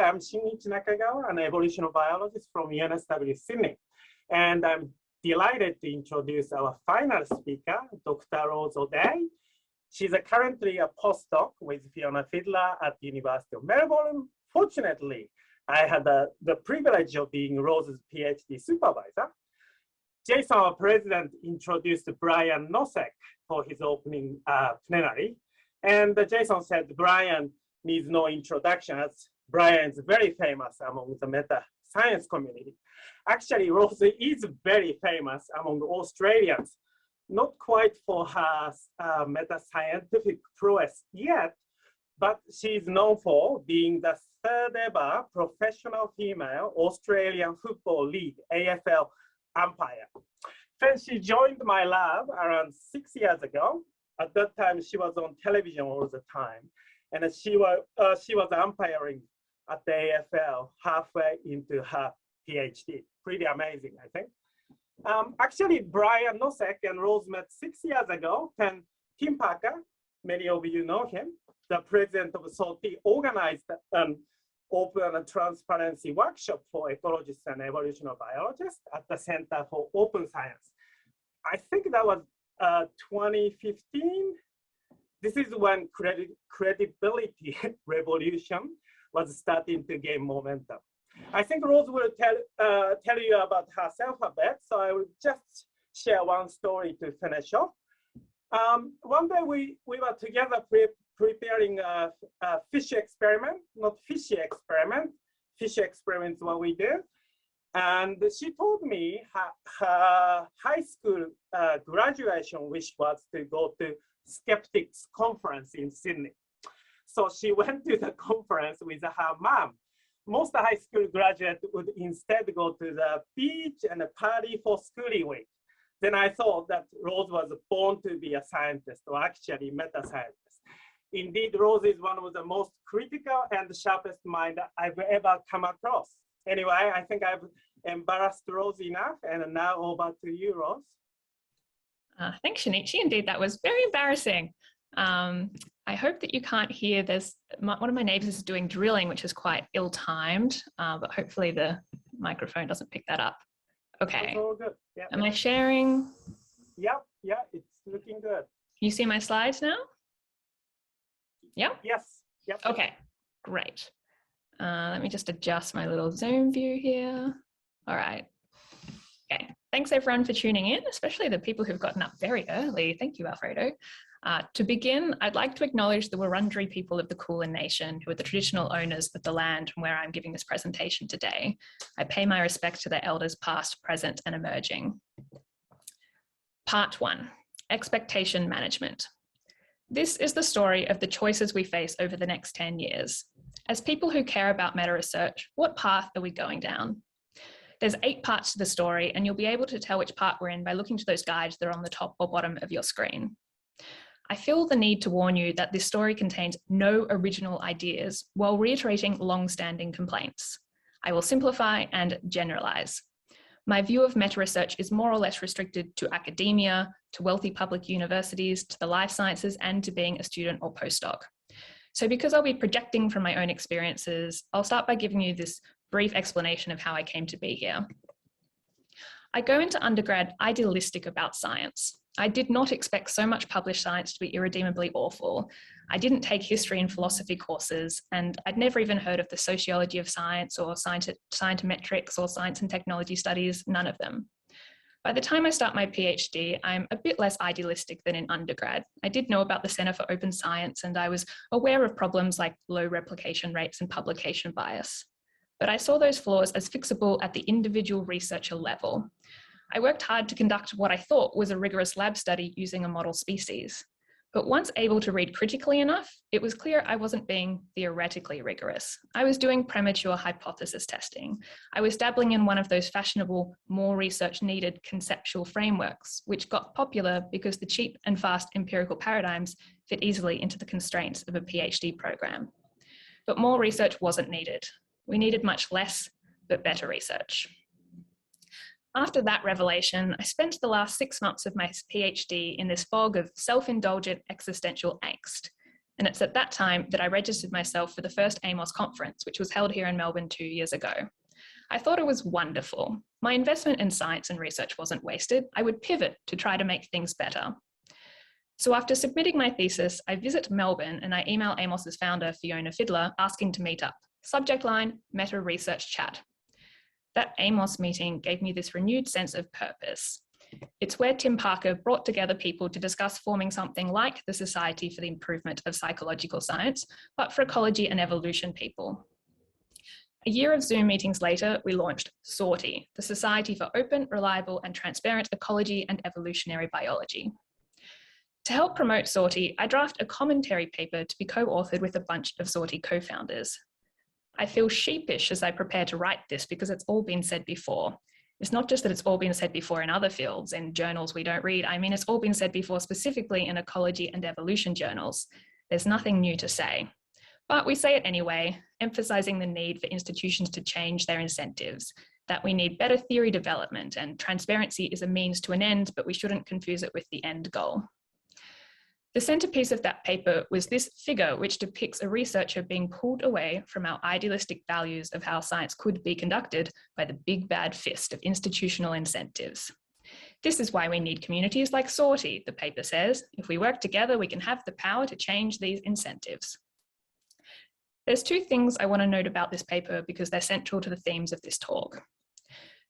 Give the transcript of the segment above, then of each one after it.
I'm Shinichi Nakagawa, an evolutionary biologist from UNSW Sydney. And I'm delighted to introduce our final speaker, Dr. Rose O'Day. She's currently a postdoc with Fiona Fiedler at the University of Melbourne. Fortunately, I had the privilege of being Rose's PhD supervisor. Jason, our president, introduced Brian Nosek for his opening plenary. And Jason said Brian needs no introduction, as Brian is very famous among the meta science community. Actually, Rose is very famous among Australians, not quite for her meta scientific prowess yet, but she's known for being the third ever professional female Australian Football League, AFL, umpire. When she joined my lab around 6 years ago, at that time she was on television all the time, and she was umpiring at the AFL halfway into her PhD. Pretty amazing, I think. Actually, Brian Nosek and Rose met 6 years ago when Tim Parker, many of you know him, the president of SOTI, organized an open transparency workshop for ecologists and evolutionary biologists at the Center for Open Science. I think that was 2015. This is when credibility revolution was starting to gain momentum. I think Rose will tell you about herself a bit, so I will just share one story to finish off. One day we were together preparing a fish experiment, not fishy experiment. Fish experiment is what we do. And she told me her high school graduation wish was to go to Skeptics Conference in Sydney. So she went to the conference with her mom. Most high school graduates would instead go to the beach and party for schooling week. Then I thought that Rose was born to be a scientist, or actually meta-scientist. Indeed, Rose is one of the most critical and sharpest minds I've ever come across. Anyway, I think I've embarrassed Rose enough, and now over to you, Rose. Thanks, Shinichi. Indeed, that was very embarrassing. I hope that you can't hear one of my neighbors is doing drilling, which is quite ill-timed, but hopefully the microphone doesn't pick that up. Okay. That's all good. Yeah. Am I sharing? Yeah, it's looking good. Can you see my slides now? Yeah? Yes. Yep. Okay, great. Let me just adjust my little Zoom view here. All right. Okay, thanks everyone for tuning in, especially the people who've gotten up very early. Thank you, Alfredo. To begin, I'd like to acknowledge the Wurundjeri people of the Kulin Nation, who are the traditional owners of the land from where I'm giving this presentation today. I pay my respect to their elders past, present, and emerging. Part 1, expectation management. This is the story of the choices we face over the next 10 years. As people who care about meta research, what path are we going down? There's 8 parts to the story, and you'll be able to tell which part we're in by looking to those guides that are on the top or bottom of your screen. I feel the need to warn you that this story contains no original ideas while reiterating long-standing complaints. I will simplify and generalize. My view of meta-research is more or less restricted to academia, to wealthy public universities, to the life sciences, and to being a student or postdoc. So because I'll be projecting from my own experiences, I'll start by giving you this brief explanation of how I came to be here. I go into undergrad idealistic about science. I did not expect so much published science to be irredeemably awful. I didn't take history and philosophy courses, and I'd never even heard of the sociology of science or scientometrics or science and technology studies, none of them. By the time I start my PhD, I'm a bit less idealistic than in undergrad. I did know about the Center for Open Science, and I was aware of problems like low replication rates and publication bias. But I saw those flaws as fixable at the individual researcher level. I worked hard to conduct what I thought was a rigorous lab study using a model species. But once able to read critically enough, it was clear I wasn't being theoretically rigorous. I was doing premature hypothesis testing. I was dabbling in one of those fashionable, more research needed conceptual frameworks, which got popular because the cheap and fast empirical paradigms fit easily into the constraints of a PhD program. But more research wasn't needed. We needed much less, but better research. After that revelation, I spent the last 6 months of my PhD in this fog of self-indulgent existential angst. And it's at that time that I registered myself for the first AMOS conference, which was held here in Melbourne 2 years ago. I thought it was wonderful. My investment in science and research wasn't wasted. I would pivot to try to make things better. So after submitting my thesis, I visit Melbourne and I email AMOS's founder, Fiona Fiddler, asking to meet up. Subject line, Meta Research Chat. That AMOS meeting gave me this renewed sense of purpose. It's where Tim Parker brought together people to discuss forming something like the Society for the Improvement of Psychological Science, but for ecology and evolution people. A year of Zoom meetings later, we launched SORTI, the Society for Open, Reliable and Transparent Ecology and Evolutionary Biology. To help promote SORTI, I drafted a commentary paper to be co-authored with a bunch of SORTI co-founders. I feel sheepish as I prepare to write this because it's all been said before. It's not just that it's all been said before in other fields, in journals we don't read. I mean, it's all been said before specifically in ecology and evolution journals. There's nothing new to say. But we say it anyway, emphasizing the need for institutions to change their incentives, that we need better theory development and transparency is a means to an end, but we shouldn't confuse it with the end goal. The centerpiece of that paper was this figure, which depicts a researcher being pulled away from our idealistic values of how science could be conducted by the big bad fist of institutional incentives. This is why we need communities like SORTI, the paper says. If we work together, we can have the power to change these incentives. There's two things I want to note about this paper because they're central to the themes of this talk.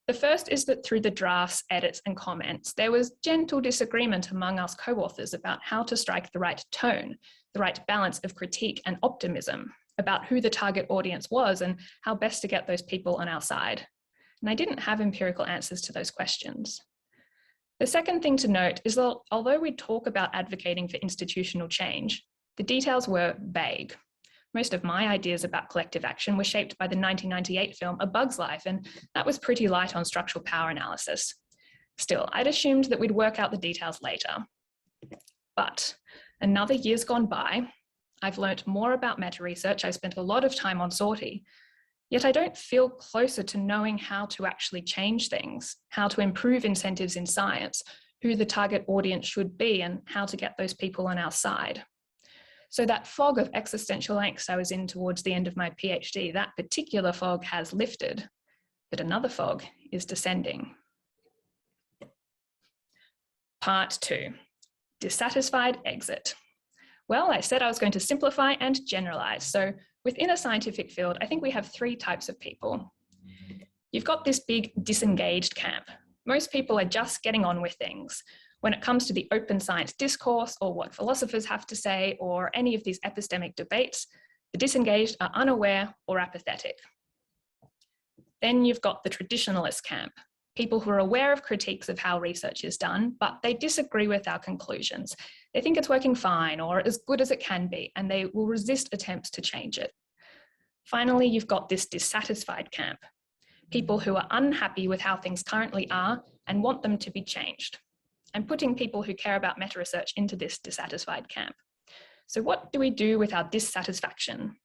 The first is that through the drafts, edits, and comments, there was gentle disagreement among us co-authors about how to strike the right tone, the right balance of critique and optimism about who the target audience was and how best to get those people on our side. And I didn't have empirical answers to those questions. The second thing to note is that although we talk about advocating for institutional change, the details were vague. Most of my ideas about collective action were shaped by the 1998 film A Bug's Life, and that was pretty light on structural power analysis. Still, I'd assumed that we'd work out the details later. But another year's gone by. I've learnt more about meta-research. I spent a lot of time on SORTI, yet I don't feel closer to knowing how to actually change things, how to improve incentives in science, who the target audience should be, and how to get those people on our side. So that fog of existential angst I was in towards the end of my PhD, that particular fog has lifted, but another fog is descending. Part 2, Dissatisfied Exit. Well, I said I was going to simplify and generalize. So within a scientific field, I think we have three types of people. You've got this big disengaged camp. Most people are just getting on with things. When it comes to the open science discourse or what philosophers have to say or any of these epistemic debates, the disengaged are unaware or apathetic. Then you've got the traditionalist camp, people who are aware of critiques of how research is done, but they disagree with our conclusions. They think it's working fine or as good as it can be, and they will resist attempts to change it. Finally, you've got this dissatisfied camp, people who are unhappy with how things currently are and want them to be changed. I'm putting people who care about meta-research into this dissatisfied camp. So what do we do with our dissatisfaction?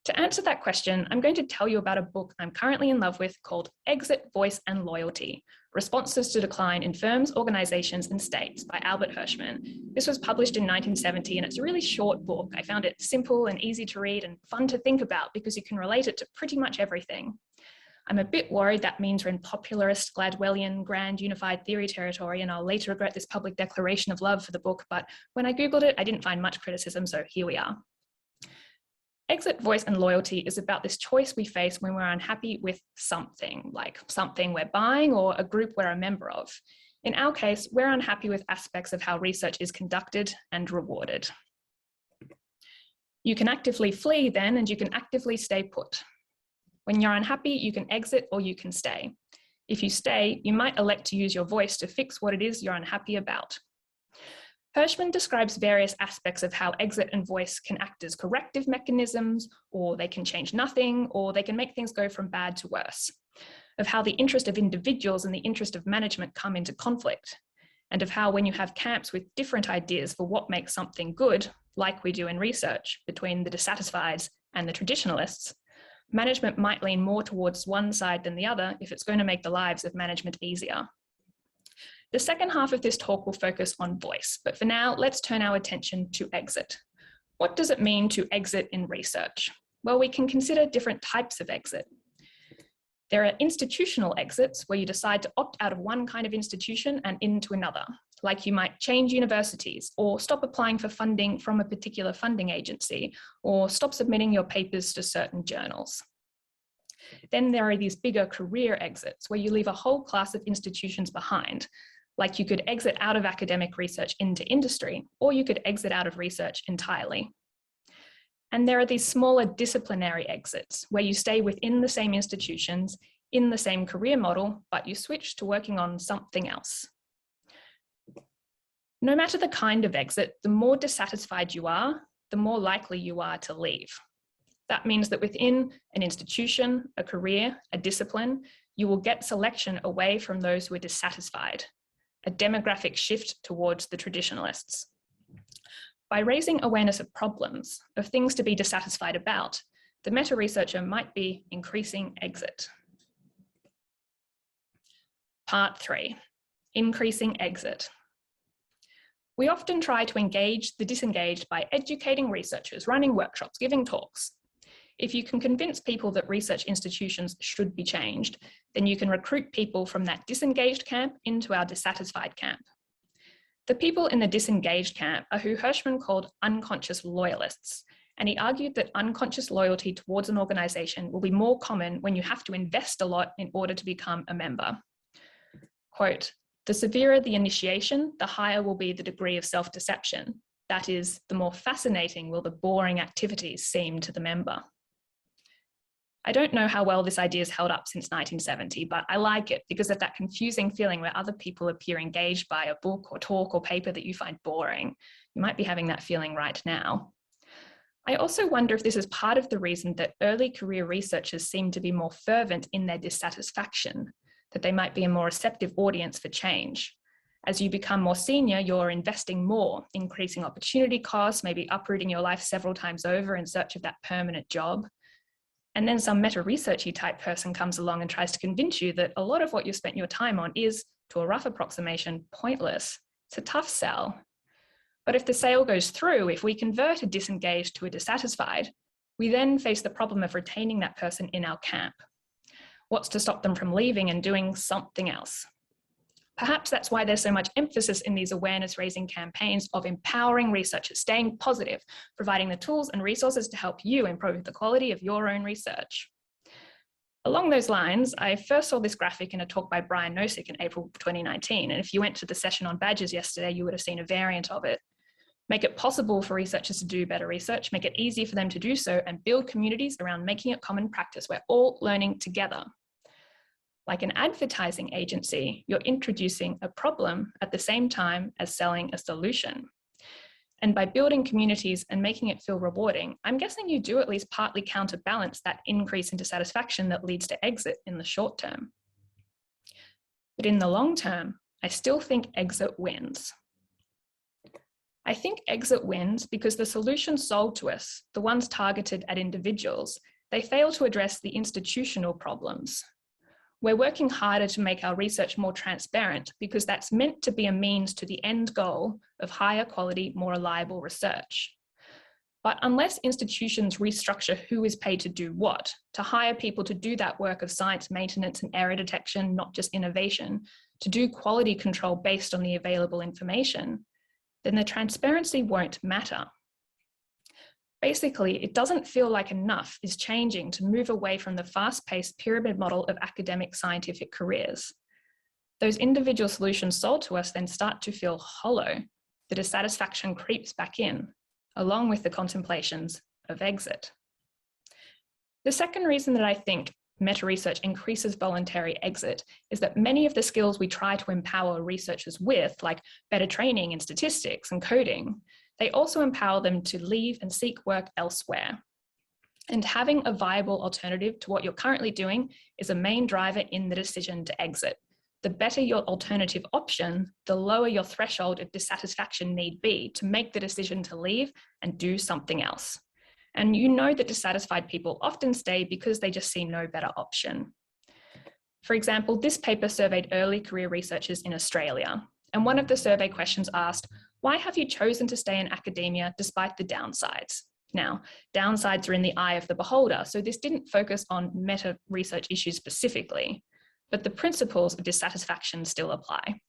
To answer that question, I'm going to tell you about a book I'm currently in love with called Exit, Voice and Loyalty, Responses to Decline in Firms, Organizations and States by Albert Hirschman. This was published in 1970 and it's a really short book. I found it simple and easy to read and fun to think about because you can relate it to pretty much everything. I'm a bit worried that means we're in popularist, Gladwellian, grand unified theory territory, and I'll later regret this public declaration of love for the book, but when I Googled it, I didn't find much criticism, so here we are. Exit, Voice and Loyalty is about this choice we face when we're unhappy with something, like something we're buying or a group we're a member of. In our case, we're unhappy with aspects of how research is conducted and rewarded. You can actively flee then, and you can actively stay put. When you're unhappy, you can exit or you can stay. If you stay, you might elect to use your voice to fix what it is you're unhappy about. Hirschman describes various aspects of how exit and voice can act as corrective mechanisms, or they can change nothing, or they can make things go from bad to worse, of how the interest of individuals and the interest of management come into conflict, and of how when you have camps with different ideas for what makes something good, like we do in research between the dissatisfieds and the traditionalists, management might lean more towards one side than the other if it's going to make the lives of management easier. The second half of this talk will focus on voice, but for now, let's turn our attention to exit. What does it mean to exit in research? Well, we can consider different types of exit. There are institutional exits where you decide to opt out of one kind of institution and into another, like you might change universities or stop applying for funding from a particular funding agency or stop submitting your papers to certain journals. Then there are these bigger career exits where you leave a whole class of institutions behind, like you could exit out of academic research into industry, or you could exit out of research entirely. And there are these smaller disciplinary exits where you stay within the same institutions, in the same career model, but you switch to working on something else. No matter the kind of exit, the more dissatisfied you are, the more likely you are to leave. That means that within an institution, a career, a discipline, you will get selection away from those who are dissatisfied, a demographic shift towards the traditionalists. By raising awareness of problems, of things to be dissatisfied about, the meta-researcher might be increasing exit. Part 3, increasing exit. We often try to engage the disengaged by educating researchers, running workshops, giving talks. If you can convince people that research institutions should be changed, then you can recruit people from that disengaged camp into our dissatisfied camp. The people in the disengaged camp are who Hirschman called unconscious loyalists, and he argued that unconscious loyalty towards an organization will be more common when you have to invest a lot in order to become a member. Quote, "The severer the initiation, the higher will be the degree of self-deception. That is, the more fascinating will the boring activities seem to the member." I don't know how well this idea has held up since 1970, but I like it because of that confusing feeling where other people appear engaged by a book or talk or paper that you find boring. You might be having that feeling right now. I also wonder if this is part of the reason that early career researchers seem to be more fervent in their dissatisfaction, that they might be a more receptive audience for change. As you become more senior, you're investing more, increasing opportunity costs, maybe uprooting your life several times over in search of that permanent job. And then some meta-researchy type person comes along and tries to convince you that a lot of what you spent your time on is, to a rough approximation, pointless. It's a tough sell. But if the sale goes through, if we convert a disengaged to a dissatisfied, we then face the problem of retaining that person in our camp. What's to stop them from leaving and doing something else? Perhaps that's why there's so much emphasis in these awareness-raising campaigns of empowering researchers, staying positive, providing the tools and resources to help you improve the quality of your own research. Along those lines, I first saw this graphic in a talk by Brian Nosek in April 2019, and if you went to the session on badges yesterday, you would have seen a variant of it. Make it possible for researchers to do better research, make it easy for them to do so, and build communities around making it common practice. We're all learning together. Like an advertising agency, you're introducing a problem at the same time as selling a solution. And by building communities and making it feel rewarding, I'm guessing you do at least partly counterbalance that increase in dissatisfaction that leads to exit in the short term. But in the long term, I still think exit wins. I think exit wins because the solutions sold to us, the ones targeted at individuals, they fail to address the institutional problems. We're working harder to make our research more transparent because that's meant to be a means to the end goal of higher quality, more reliable research. But unless institutions restructure who is paid to do what, to hire people to do that work of science maintenance and error detection, not just innovation, to do quality control based on the available information, then the transparency won't matter. Basically, it doesn't feel like enough is changing to move away from the fast-paced pyramid model of academic scientific careers. Those individual solutions sold to us then start to feel hollow. The dissatisfaction creeps back in, along with the contemplations of exit. The second reason that I think meta-research increases voluntary exit is that many of the skills we try to empower researchers with, like better training in statistics and coding, they also empower them to leave and seek work elsewhere. And having a viable alternative to what you're currently doing is a main driver in the decision to exit. The better your alternative option, the lower your threshold of dissatisfaction need be to make the decision to leave and do something else. And you know that dissatisfied people often stay because they just see no better option. For example, this paper surveyed early career researchers in Australia. And one of the survey questions asked, Why have you chosen to stay in academia despite the downsides? Now, downsides are in the eye of the beholder, so this didn't focus on meta research issues specifically, but the principles of dissatisfaction still apply.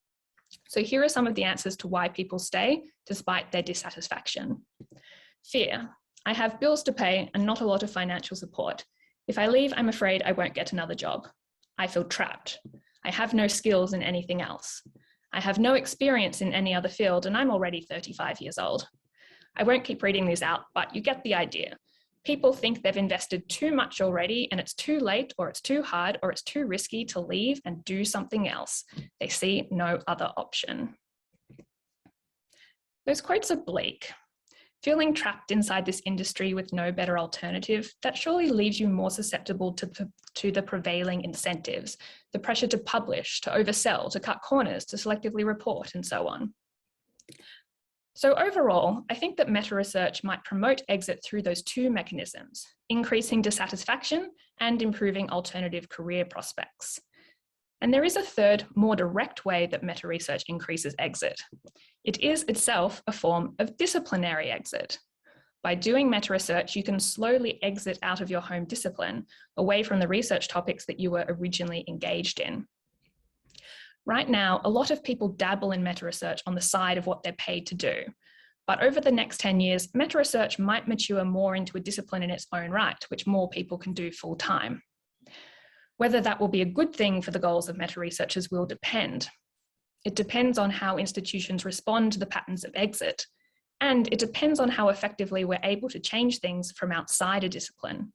So here are some of the answers to why people stay despite their dissatisfaction. Fear. I have bills to pay and not a lot of financial support. If I leave, I'm afraid I won't get another job. I feel trapped. I have no skills in anything else. I have no experience in any other field and I'm already 35 years old. I won't keep reading these out, but you get the idea. People think they've invested too much already and it's too late or it's too hard or it's too risky to leave and do something else. They see no other option. Those quotes are bleak. Feeling trapped inside this industry with no better alternative, that surely leaves you more susceptible to the prevailing incentives, the pressure to publish, to oversell, to cut corners, to selectively report, and so on. So overall, I think that meta-research might promote exit through those two mechanisms, increasing dissatisfaction and improving alternative career prospects. And there is a third, more direct way that meta-research increases exit. It is itself a form of disciplinary exit. By doing meta-research, you can slowly exit out of your home discipline, away from the research topics that you were originally engaged in. Right now, a lot of people dabble in meta-research on the side of what they're paid to do. But over the next 10 years, meta-research might mature more into a discipline in its own right, which more people can do full time. Whether that will be a good thing for the goals of meta-researchers will depend. It depends on how institutions respond to the patterns of exit, and it depends on how effectively we're able to change things from outside a discipline.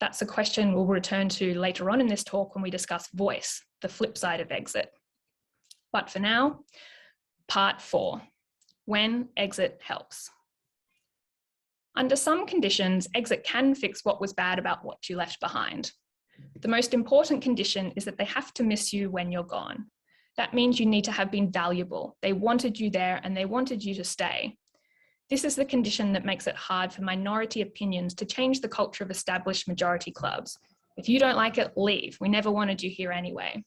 That's a question we'll return to later on in this talk when we discuss voice, the flip side of exit. But for now, part 4, when exit helps. Under some conditions, exit can fix what was bad about what you left behind. The most important condition is that they have to miss you when you're gone. That means you need to have been valuable. They wanted you there and they wanted you to stay. This is the condition that makes it hard for minority opinions to change the culture of established majority clubs. If you don't like it, leave. We never wanted you here anyway.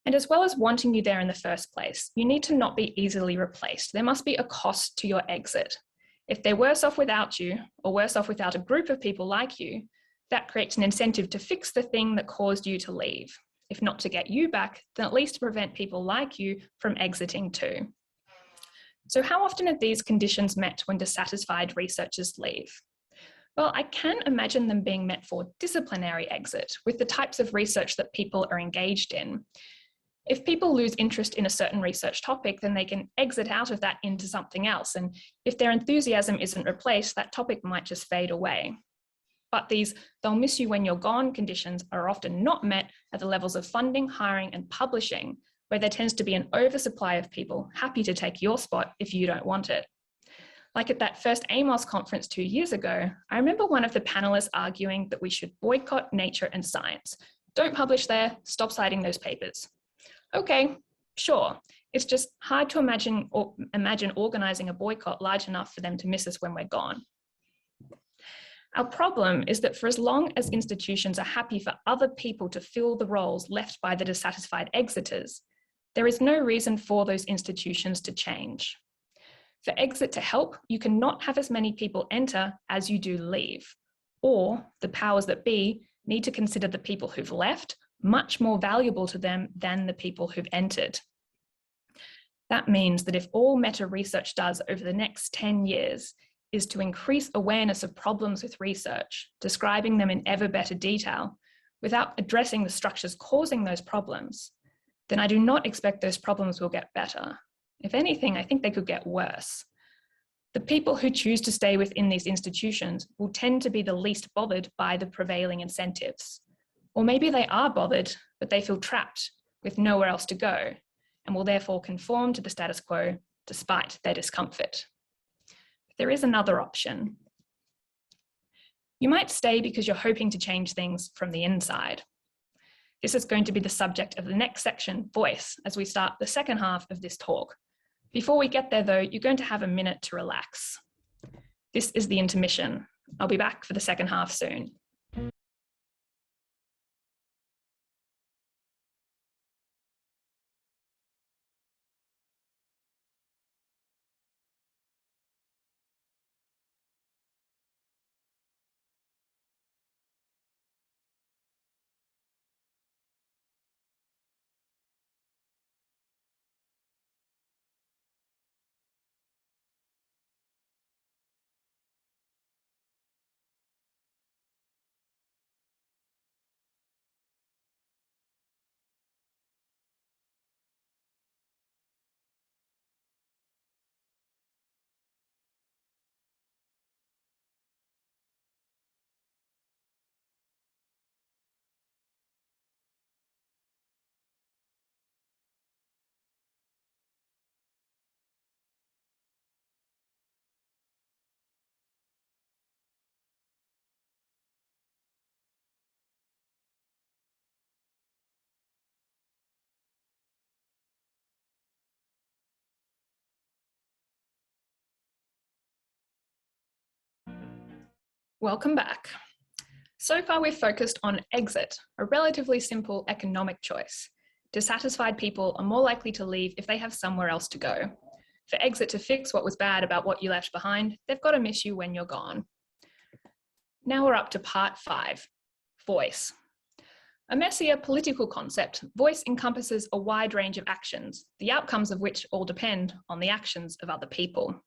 And as well as wanting you there in the first place, you need to not be easily replaced. There must be a cost to your exit. If they're worse off without you, or worse off without a group of people like you, that creates an incentive to fix the thing that caused you to leave. If not to get you back, then at least to prevent people like you from exiting too. So how often are these conditions met when dissatisfied researchers leave? Well, I can imagine them being met for disciplinary exit with the types of research that people are engaged in. If people lose interest in a certain research topic, then they can exit out of that into something else. And if their enthusiasm isn't replaced, that topic might just fade away. But these "they'll miss you when you're gone" conditions are often not met at the levels of funding, hiring, and publishing, where there tends to be an oversupply of people happy to take your spot if you don't want it. Like at that first AIMOS conference 2 years ago, I remember one of the panelists arguing that we should boycott Nature and Science. Don't publish there, stop citing those papers. Okay, sure. It's just hard to imagine organizing a boycott large enough for them to miss us when we're gone. Our problem is that for as long as institutions are happy for other people to fill the roles left by the dissatisfied exiters, there is no reason for those institutions to change. For exit to help, you cannot have as many people enter as you do leave, or the powers that be need to consider the people who've left much more valuable to them than the people who've entered. That means that if all meta research does over the next 10 years is to increase awareness of problems with research, describing them in ever better detail, without addressing the structures causing those problems, then I do not expect those problems will get better. If anything, I think they could get worse. The people who choose to stay within these institutions will tend to be the least bothered by the prevailing incentives. Or maybe they are bothered, but they feel trapped with nowhere else to go, and will therefore conform to the status quo despite their discomfort. There is another option. You might stay because you're hoping to change things from the inside. This is going to be the subject of the next section, voice, as we start the second half of this talk. Before we get there though, you're going to have a minute to relax. This is the intermission. I'll be back for the second half soon. Welcome back. So far we've focused on exit, a relatively simple economic choice. Dissatisfied people are more likely to leave if they have somewhere else to go. For exit to fix what was bad about what you left behind, they've got to miss you when you're gone. Now we're up to part 5, voice. A messier political concept, voice encompasses a wide range of actions, the outcomes of which all depend on the actions of other people.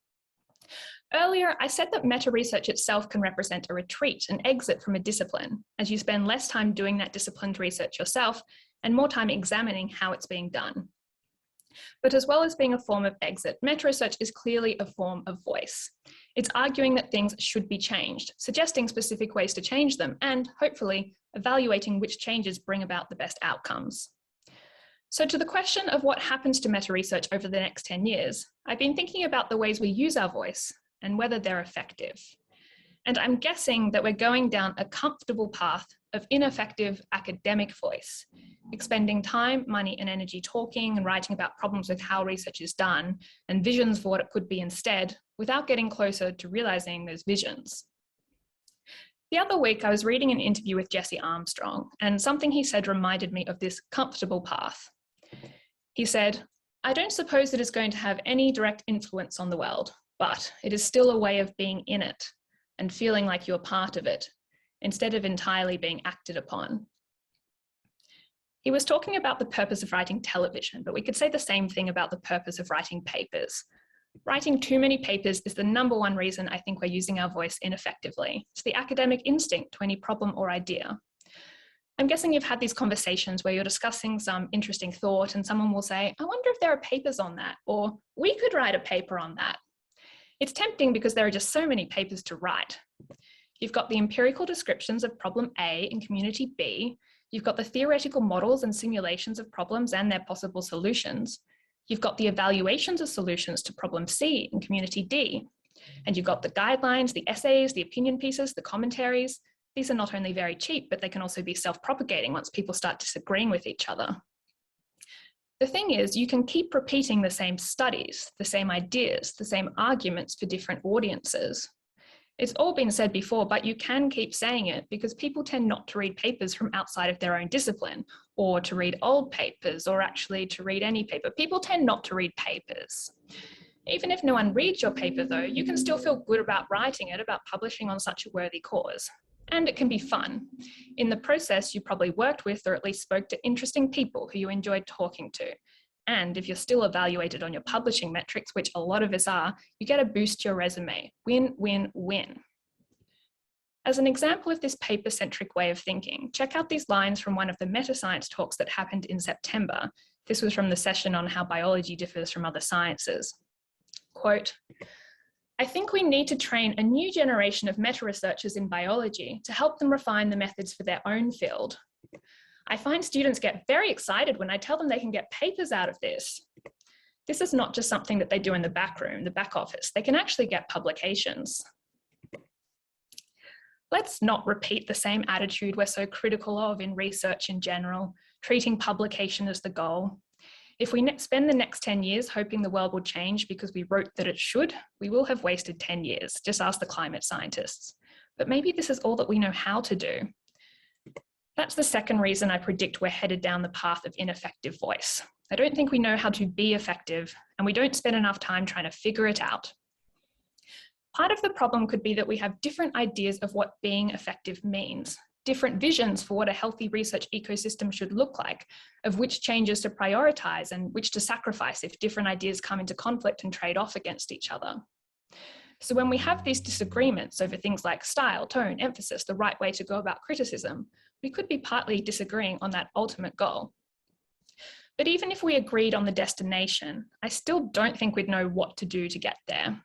Earlier, I said that meta-research itself can represent a retreat, an exit from a discipline, as you spend less time doing that disciplined research yourself and more time examining how it's being done. But as well as being a form of exit, meta-research is clearly a form of voice. It's arguing that things should be changed, suggesting specific ways to change them, and hopefully evaluating which changes bring about the best outcomes. So to the question of what happens to meta-research over the next 10 years, I've been thinking about the ways we use our voice and whether they're effective. And I'm guessing that we're going down a comfortable path of ineffective academic voice, expending time, money, and energy talking and writing about problems with how research is done and visions for what it could be instead, without getting closer to realizing those visions. The other week, I was reading an interview with Jesse Armstrong, and something he said reminded me of this comfortable path. He said, "I don't suppose it is going to have any direct influence on the world, but it is still a way of being in it and feeling like you're part of it, instead of entirely being acted upon." He was talking about the purpose of writing television, but we could say the same thing about the purpose of writing papers. Writing too many papers is the #1 reason I think we're using our voice ineffectively. It's the academic instinct to any problem or idea. I'm guessing you've had these conversations where you're discussing some interesting thought and someone will say, "I wonder if there are papers on that," or "We could write a paper on that." It's tempting because there are just so many papers to write. You've got the empirical descriptions of problem A in community B. You've got the theoretical models and simulations of problems and their possible solutions. You've got the evaluations of solutions to problem C in community D. And you've got the guidelines, the essays, the opinion pieces, the commentaries. These are not only very cheap, but they can also be self-propagating once people start disagreeing with each other. The thing is, you can keep repeating the same studies, the same ideas, the same arguments for different audiences. It's all been said before, but you can keep saying it because people tend not to read papers from outside of their own discipline, or to read old papers, or actually to read any paper. People tend not to read papers. Even if no one reads your paper though, you can still feel good about writing it, about publishing on such a worthy cause. And it can be fun. In the process, you probably worked with or at least spoke to interesting people who you enjoyed talking to. And if you're still evaluated on your publishing metrics, which a lot of us are, you get a boost to your resume. Win, win, win. As an example of this paper-centric way of thinking, check out these lines from one of the meta-science talks that happened in September. This was from the session on how biology differs from other sciences. Quote, "I think we need to train a new generation of meta-researchers in biology to help them refine the methods for their own field. I find students get very excited when I tell them they can get papers out of this. This is not just something that they do in the back room, the back office. They can actually get publications." Let's not repeat the same attitude we're so critical of in research in general, treating publication as the goal. If we spend the next 10 years hoping the world will change because we wrote that it should, we will have wasted 10 years. Just ask the climate scientists. But maybe this is all that we know how to do. That's the second reason I predict we're headed down the path of ineffective voice. I don't think we know how to be effective, and we don't spend enough time trying to figure it out. Part of the problem could be that we have different ideas of what being effective means, different visions for what a healthy research ecosystem should look like, of which changes to prioritize and which to sacrifice if different ideas come into conflict and trade off against each other. So when we have these disagreements over things like style, tone, emphasis, the right way to go about criticism, we could be partly disagreeing on that ultimate goal. But even if we agreed on the destination, I still don't think we'd know what to do to get there.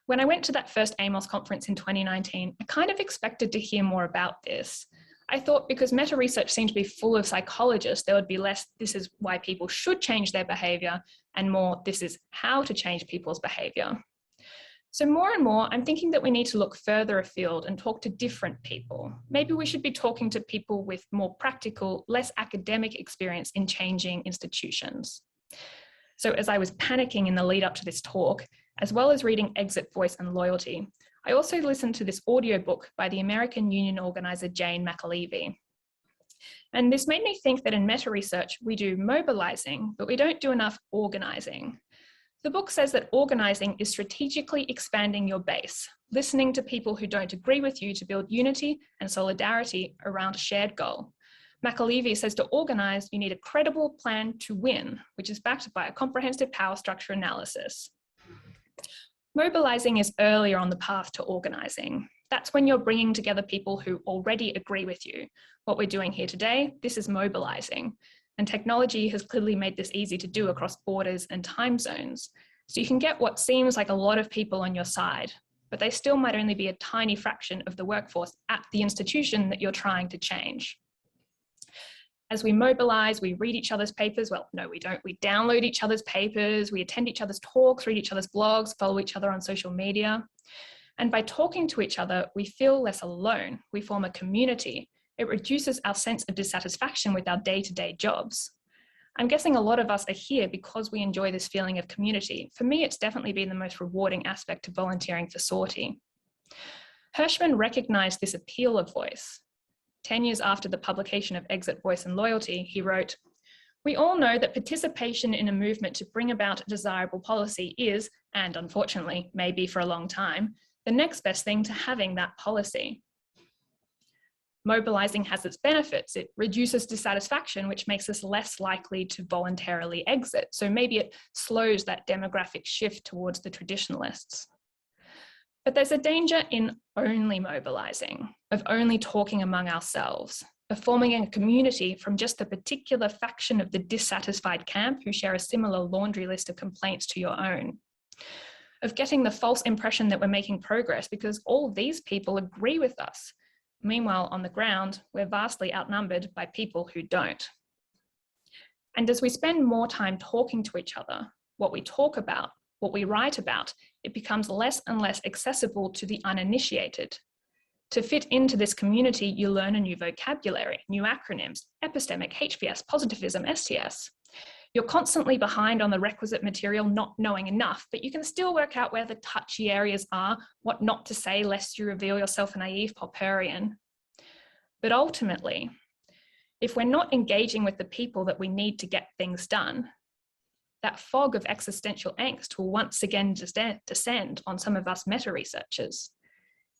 When I went to that first AMOS conference in 2019, I kind of expected to hear more about this. I thought because meta-research seemed to be full of psychologists, there would be less, "This is why people should change their behavior," and more, "This is how to change people's behavior." So more and more, I'm thinking that we need to look further afield and talk to different people. Maybe we should be talking to people with more practical, less academic experience in changing institutions. So as I was panicking in the lead up to this talk, as well as reading Exit, Voice and Loyalty, I also listened to this audiobook by the American Union organizer Jane McAlevey. And this made me think that in meta-research, we do mobilizing, but we don't do enough organizing. The book says that organizing is strategically expanding your base, listening to people who don't agree with you to build unity and solidarity around a shared goal. McAlevey says to organize, you need a credible plan to win, which is backed by a comprehensive power structure analysis. Mobilizing is earlier on the path to organizing. That's when you're bringing together people who already agree with you. What we're doing here today, this is mobilizing. And technology has clearly made this easy to do across borders and time zones. So you can get what seems like a lot of people on your side, but they still might only be a tiny fraction of the workforce at the institution that you're trying to change. As we mobilize, we read each other's papers. Well, no, we don't. We download each other's papers, we attend each other's talks, read each other's blogs, follow each other on social media. And by talking to each other, we feel less alone. We form a community. It reduces our sense of dissatisfaction with our day-to-day jobs. I'm guessing a lot of us are here because we enjoy this feeling of community. For me, it's definitely been the most rewarding aspect of volunteering for Sortie. Hirschman recognized this appeal of voice. 10 years after the publication of Exit, Voice and Loyalty, he wrote, "We all know that participation in a movement to bring about a desirable policy is, and unfortunately, may be for a long time, the next best thing to having that policy." Mobilizing has its benefits. It reduces dissatisfaction, which makes us less likely to voluntarily exit. So maybe it slows that demographic shift towards the traditionalists. But there's a danger in only mobilizing, of only talking among ourselves, of forming a community from just a particular faction of the dissatisfied camp who share a similar laundry list of complaints to your own, of getting the false impression that we're making progress because all these people agree with us. Meanwhile, on the ground, we're vastly outnumbered by people who don't. And as we spend more time talking to each other, what we talk about, what we write about, it becomes less and less accessible to the uninitiated. To fit into this community, you learn a new vocabulary, new acronyms, epistemic, HBS, positivism, STS. You're constantly behind on the requisite material, not knowing enough, but you can still work out where the touchy areas are, what not to say lest you reveal yourself a naive Popperian. But ultimately, if we're not engaging with the people that we need to get things done, that fog of existential angst will once again descend on some of us meta-researchers.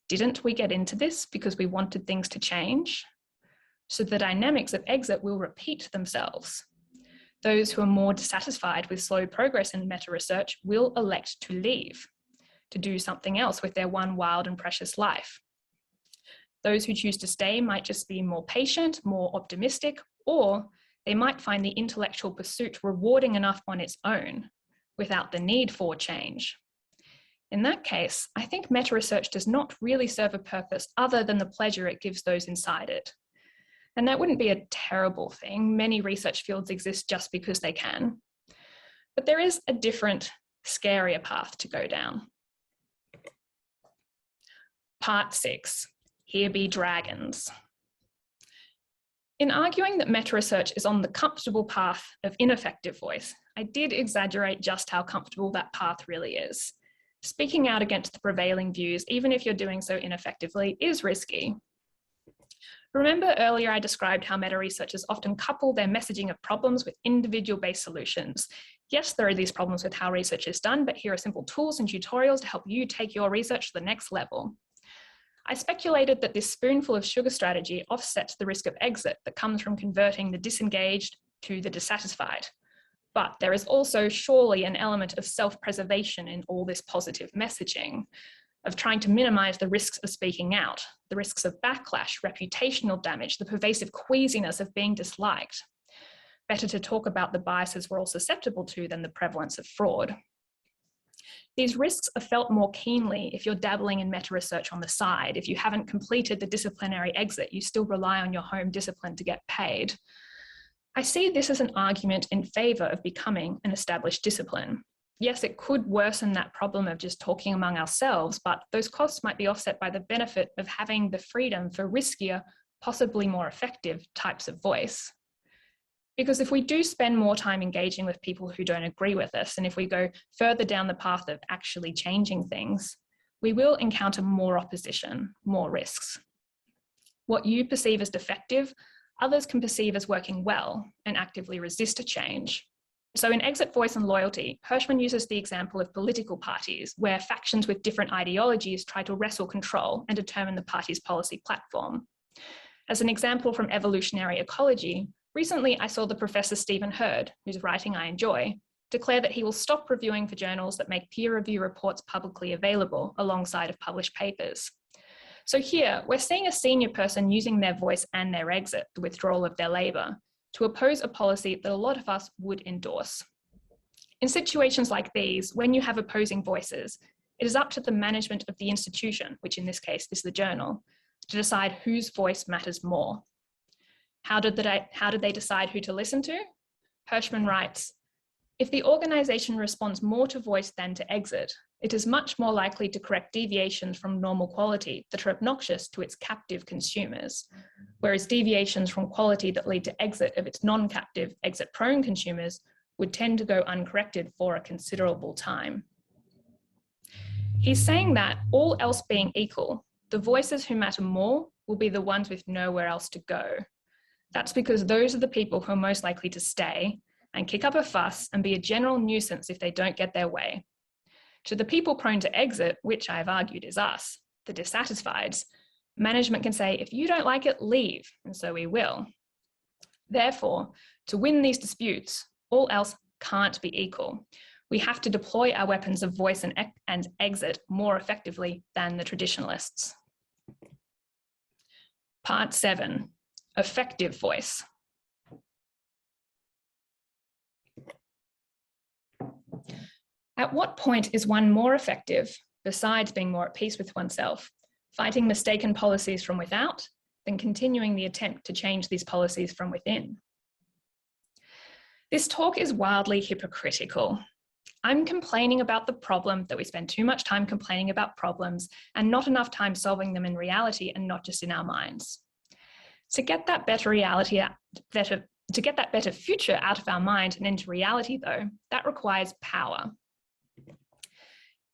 Didn't we get into this because we wanted things to change? So the dynamics of exit will repeat themselves. Those who are more dissatisfied with slow progress in meta-research will elect to leave, to do something else with their one wild and precious life. Those who choose to stay might just be more patient, more optimistic, or they might find the intellectual pursuit rewarding enough on its own, without the need for change. In that case, I think meta-research does not really serve a purpose other than the pleasure it gives those inside it. And that wouldn't be a terrible thing. Many research fields exist just because they can. But there is a different, scarier path to go down. Part 6, Here Be Dragons. In arguing that meta-research is on the comfortable path of ineffective voice, I did exaggerate just how comfortable that path really is. Speaking out against the prevailing views, even if you're doing so ineffectively, is risky. Remember earlier I described how meta-researchers often couple their messaging of problems with individual-based solutions. Yes, there are these problems with how research is done, but here are simple tools and tutorials to help you take your research to the next level. I speculated that this spoonful of sugar strategy offsets the risk of exit that comes from converting the disengaged to the dissatisfied. But there is also surely an element of self-preservation in all this positive messaging, of trying to minimize the risks of speaking out, the risks of backlash, reputational damage, the pervasive queasiness of being disliked. Better to talk about the biases we're all susceptible to than the prevalence of fraud. These risks are felt more keenly if you're dabbling in meta-research on the side. If you haven't completed the disciplinary exit, you still rely on your home discipline to get paid. I see this as an argument in favor of becoming an established discipline. Yes, it could worsen that problem of just talking among ourselves, but those costs might be offset by the benefit of having the freedom for riskier, possibly more effective types of voice. Because if we do spend more time engaging with people who don't agree with us, and if we go further down the path of actually changing things, we will encounter more opposition, more risks. What you perceive as defective, others can perceive as working well and actively resist a change. So in Exit, Voice and Loyalty, Hirschman uses the example of political parties where factions with different ideologies try to wrestle control and determine the party's policy platform. As an example from evolutionary ecology, recently I saw the Professor Stephen Hurd, whose writing I enjoy, declare that he will stop reviewing for journals that make peer review reports publicly available alongside of published papers. So here, we're seeing a senior person using their voice and their exit, the withdrawal of their labour, to oppose a policy that a lot of us would endorse. In situations like these, when you have opposing voices, it is up to the management of the institution, which in this case is the journal, to decide whose voice matters more. How did they decide who to listen to? Hirschman writes, if the organisation responds more to voice than to exit, it is much more likely to correct deviations from normal quality that are obnoxious to its captive consumers, whereas deviations from quality that lead to exit of its non-captive, exit-prone consumers would tend to go uncorrected for a considerable time. He's saying that, all else being equal, the voices who matter more will be the ones with nowhere else to go. That's because those are the people who are most likely to stay and kick up a fuss and be a general nuisance if they don't get their way. To the people prone to exit, which I've argued is us, the dissatisfieds, management can say, if you don't like it, leave, and so we will. Therefore, to win these disputes, all else can't be equal. We have to deploy our weapons of voice and exit more effectively than the traditionalists. Part 7, effective voice. At what point is one more effective, besides being more at peace with oneself, fighting mistaken policies from without, than continuing the attempt to change these policies from within? This talk is wildly hypocritical. I'm complaining about the problem that we spend too much time complaining about problems and not enough time solving them in reality and not just in our minds. To get that better future out of our mind and into reality, though, that requires power.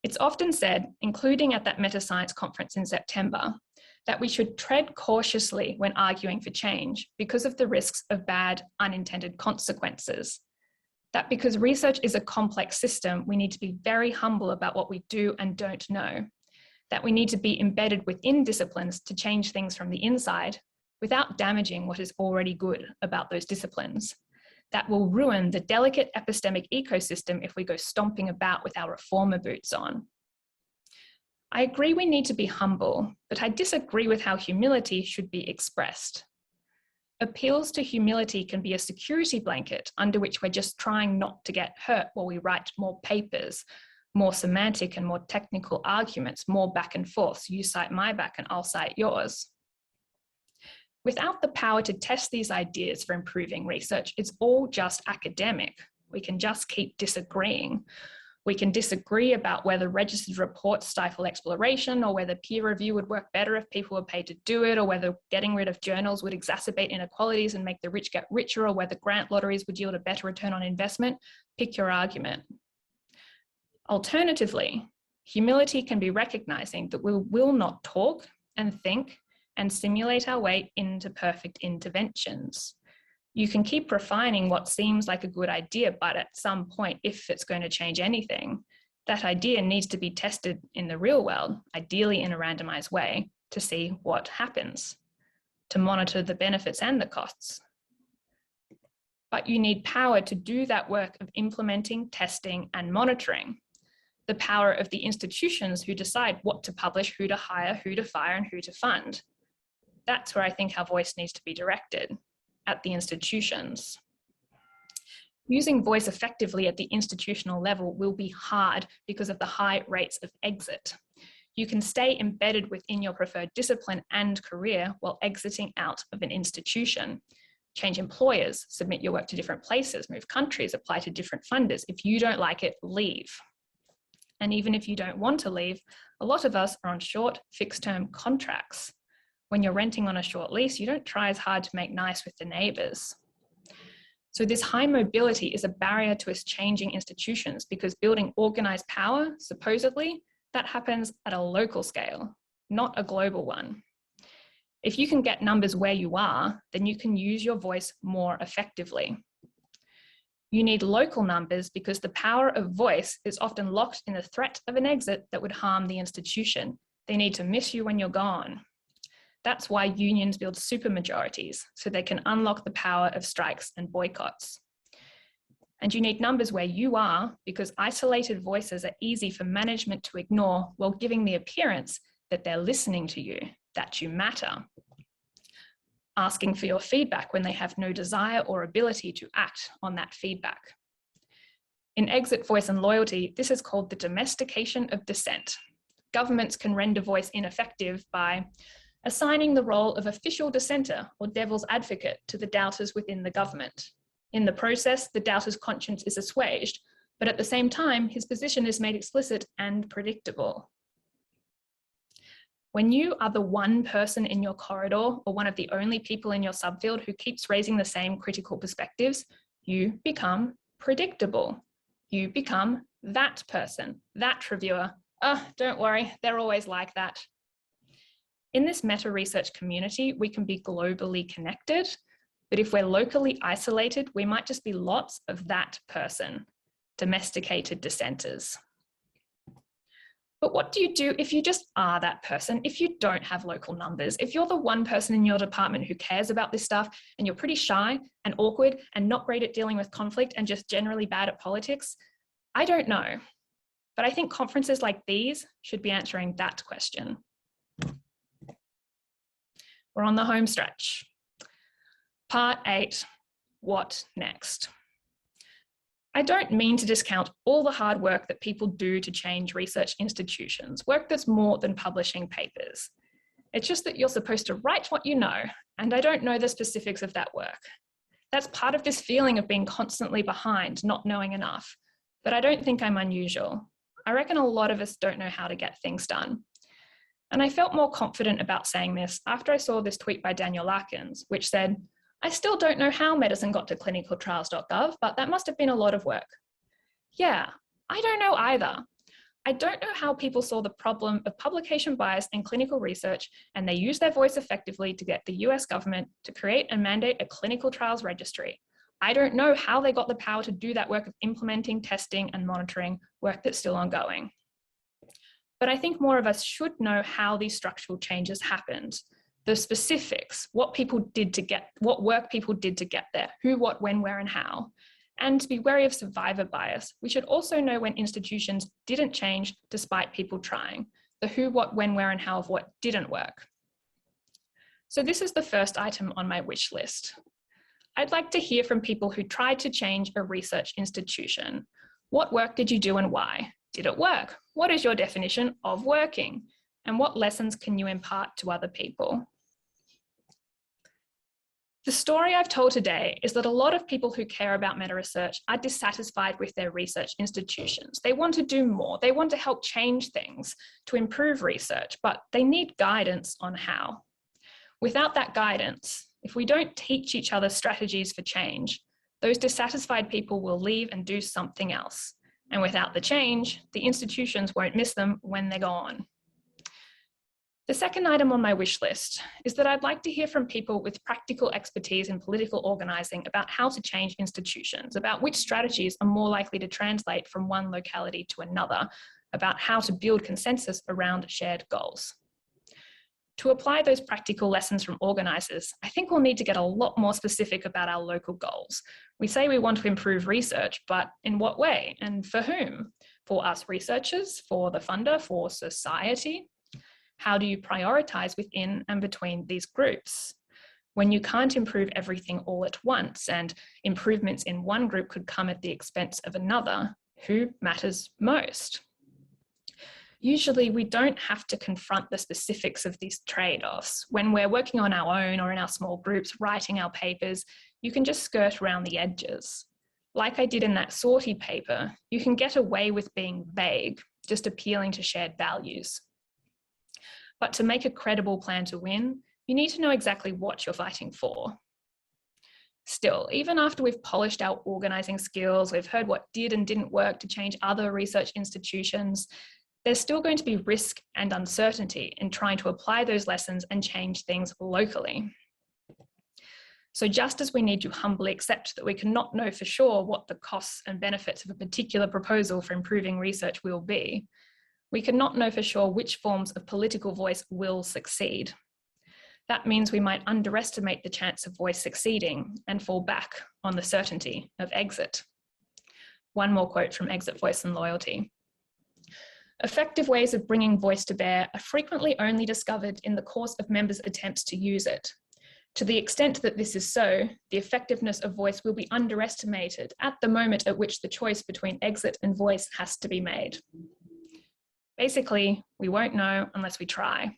It's often said, including at that meta-science conference in September, that we should tread cautiously when arguing for change because of the risks of bad, unintended consequences. That because research is a complex system, we need to be very humble about what we do and don't know. That we need to be embedded within disciplines to change things from the inside without damaging what is already good about those disciplines. That will ruin the delicate epistemic ecosystem if we go stomping about with our reformer boots on. I agree we need to be humble, but I disagree with how humility should be expressed. Appeals to humility can be a security blanket under which we're just trying not to get hurt while we write more papers, more semantic and more technical arguments, more back and forth. You cite my back and I'll cite yours. Without the power to test these ideas for improving research, it's all just academic. We can just keep disagreeing. We can disagree about whether registered reports stifle exploration or whether peer review would work better if people were paid to do it, or whether getting rid of journals would exacerbate inequalities and make the rich get richer, or whether grant lotteries would yield a better return on investment. Pick your argument. Alternatively, humility can be recognizing that we will not talk and think and simulate our way into perfect interventions. You can keep refining what seems like a good idea, but at some point, if it's going to change anything, that idea needs to be tested in the real world, ideally in a randomized way, to see what happens, to monitor the benefits and the costs. But you need power to do that work of implementing, testing, and monitoring. The power of the institutions who decide what to publish, who to hire, who to fire, and who to fund. That's where I think our voice needs to be directed, at the institutions. Using voice effectively at the institutional level will be hard because of the high rates of exit. You can stay embedded within your preferred discipline and career while exiting out of an institution. Change employers, submit your work to different places, move countries, apply to different funders. If you don't like it, leave. And even if you don't want to leave, a lot of us are on short, fixed-term contracts. When you're renting on a short lease, you don't try as hard to make nice with the neighbors. So this high mobility is a barrier to us changing institutions because building organized power, supposedly, That happens at a local scale, not a global one. If you can get numbers where you are, then you can use your voice more effectively. You need local numbers because the power of voice is often locked in the threat of an exit that would harm the institution. They need to miss you when you're gone. That's why unions build supermajorities, so they can unlock the power of strikes and boycotts. And you need numbers where you are because isolated voices are easy for management to ignore while giving the appearance that they're listening to you, that you matter. Asking for your feedback when they have no desire or ability to act on that feedback. In Exit, Voice and Loyalty, this is called the domestication of dissent. Governments can render voice ineffective by assigning the role of official dissenter or devil's advocate to the doubters within the government. In the process, the doubter's conscience is assuaged, but at the same time, his position is made explicit and predictable. When you are the one person in your corridor or one of the only people in your subfield who keeps raising the same critical perspectives, you become predictable. You become that person, that reviewer. Oh, don't worry, they're always like that. In this meta-research community, we can be globally connected, but if we're locally isolated, we might just be lots of that person, domesticated dissenters. But what do you do if you just are that person, if you don't have local numbers, if you're the one person in your department who cares about this stuff and you're pretty shy and awkward and not great at dealing with conflict and just generally bad at politics? I don't know, but I think conferences like these should be answering that question. We're on the home stretch. Part 8, what next? I don't mean to discount all the hard work that people do to change research institutions, work that's more than publishing papers. It's just that you're supposed to write what you know, and I don't know the specifics of that work. That's part of this feeling of being constantly behind, not knowing enough, but I don't think I'm unusual. I reckon a lot of us don't know how to get things done. And I felt more confident about saying this after I saw this tweet by Daniel Larkins, which said, I still don't know how medicine got to clinicaltrials.gov, but that must have been a lot of work. Yeah, I don't know either. I don't know how people saw the problem of publication bias in clinical research and they used their voice effectively to get the US government to create and mandate a clinical trials registry. I don't know how they got the power to do that work of implementing, testing, and monitoring, work that's still ongoing. But I think more of us should know how these structural changes happened. The specifics, what work people did to get there, who, what, when, where, and how. And to be wary of survivor bias, we should also know when institutions didn't change despite people trying, the who, what, when, where, and how of what didn't work. So this is the first item on my wish list. I'd like to hear from people who tried to change a research institution. What work did you do and why? Did it work? What is your definition of working? And what lessons can you impart to other people? The story I've told today is that a lot of people who care about meta-research are dissatisfied with their research institutions. They want to do more. They want to help change things to improve research, but they need guidance on how. Without that guidance, if we don't teach each other strategies for change, those dissatisfied people will leave and do something else. And without the change, the institutions won't miss them when they're gone. The second item on my wish list is that I'd like to hear from people with practical expertise in political organising about how to change institutions, about which strategies are more likely to translate from one locality to another, about how to build consensus around shared goals. To apply those practical lessons from organisers, I think we'll need to get a lot more specific about our local goals. We say we want to improve research, but in what way and for whom? For us researchers, for the funder, for society? How do you prioritise within and between these groups? When you can't improve everything all at once and improvements in one group could come at the expense of another, who matters most? Usually we don't have to confront the specifics of these trade-offs. When we're working on our own or in our small groups, writing our papers, you can just skirt around the edges. Like I did in that sortie paper, you can get away with being vague, just appealing to shared values. But to make a credible plan to win, you need to know exactly what you're fighting for. Still, even after we've polished our organising skills, we've heard what did and didn't work to change other research institutions, there's still going to be risk and uncertainty in trying to apply those lessons and change things locally. So just as we need to humbly accept that we cannot know for sure what the costs and benefits of a particular proposal for improving research will be, we cannot know for sure which forms of political voice will succeed. That means we might underestimate the chance of voice succeeding and fall back on the certainty of exit. One more quote from Exit, Voice and Loyalty. Effective ways of bringing voice to bear are frequently only discovered in the course of members' attempts to use it. To the extent that this is so, the effectiveness of voice will be underestimated at the moment at which the choice between exit and voice has to be made. Basically, we won't know unless we try.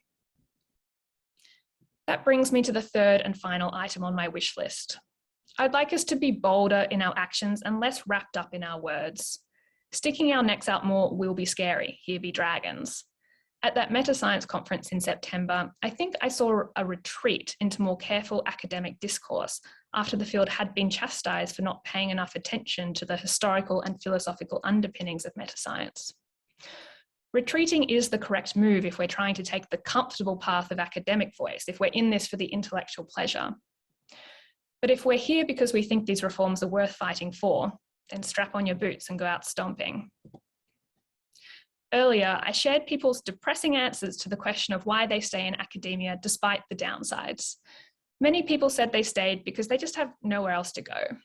That brings me to the third and final item on my wish list. I'd like us to be bolder in our actions and less wrapped up in our words. Sticking our necks out more will be scary, here be dragons. At that meta-science conference in September, I think I saw a retreat into more careful academic discourse after the field had been chastised for not paying enough attention to the historical and philosophical underpinnings of meta-science. Retreating is the correct move if we're trying to take the comfortable path of academic voice, if we're in this for the intellectual pleasure. But if we're here because we think these reforms are worth fighting for, then strap on your boots and go out stomping. Earlier, I shared people's depressing answers to the question of why they stay in academia despite the downsides. Many people said they stayed because they just have nowhere else to go.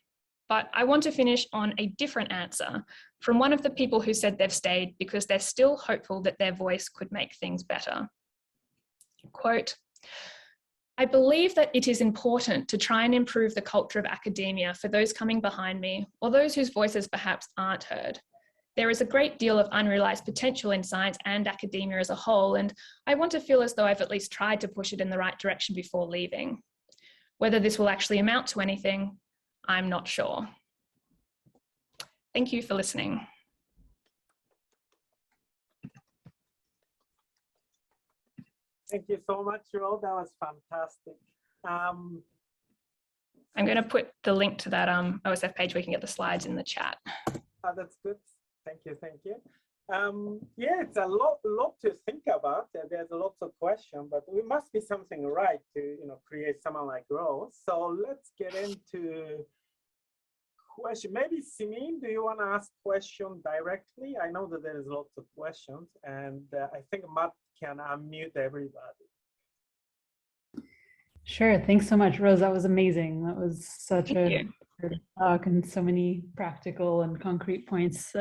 But I want to finish on a different answer from one of the people who said they've stayed because they're still hopeful that their voice could make things better. Quote, I believe that it is important to try and improve the culture of academia for those coming behind me or those whose voices perhaps aren't heard. There is a great deal of unrealized potential in science and academia as a whole, and I want to feel as though I've at least tried to push it in the right direction before leaving. Whether this will actually amount to anything, I'm not sure. Thank you for listening. Thank you so much, Ro. That was fantastic. I'm going to put the link to that OSF page where you can get the slides in the chat. That's good. Thank you, thank you. Yeah, it's a lot to think about. There's lots of questions, but we must be something right to create someone like Rose. So let's get into question. Maybe Simin, do you want to ask question directly? I know that there is lots of questions, and I think Matt can unmute everybody. Sure. Thanks so much, Rose. That was amazing. That was such a good talk and so many practical and concrete points.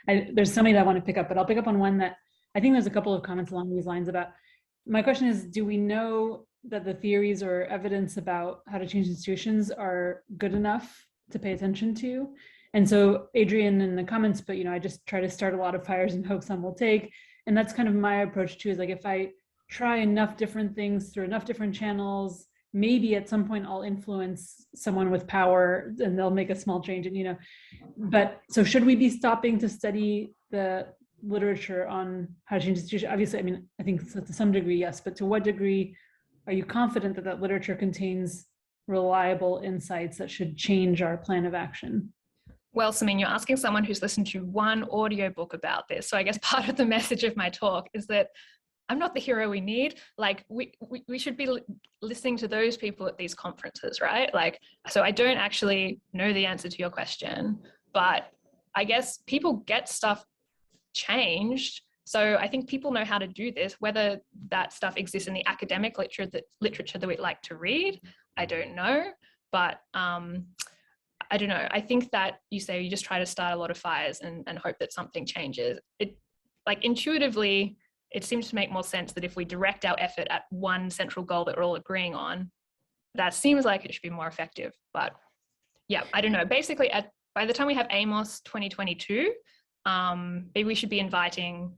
There's so many that I want to pick up, but I'll pick up on one that I think there's a couple of comments along these lines about. My question is, do we know that the theories or evidence about how to change institutions are good enough to pay attention to? And so Adrian in the comments, but I just try to start a lot of fires and hope some will take. And that's kind of my approach too, is like, if I try enough different things through enough different channels, maybe at some point I'll influence someone with power and they'll make a small change. And but so should we be stopping to study the literature on how to change institutions? Obviously, I mean, I think to some degree, yes, but to what degree are you confident that that literature contains reliable insights that should change our plan of action? Well, Samin, you're asking someone who's listened to one audiobook about this. So I guess part of the message of my talk is that I'm not the hero we need. Like we should be listening to those people at these conferences, right? Like, so I don't actually know the answer to your question, but I guess people get stuff changed. So I think people know how to do this. Whether that stuff exists in the academic literature that we'd like to read, I don't know. But I don't know. I think that you say you just try to start a lot of fires and hope that something changes. Like intuitively, it seems to make more sense that if we direct our effort at one central goal that we're all agreeing on, that seems like it should be more effective. But yeah, I don't know. Basically, by the time we have Amos 2022, maybe we should be inviting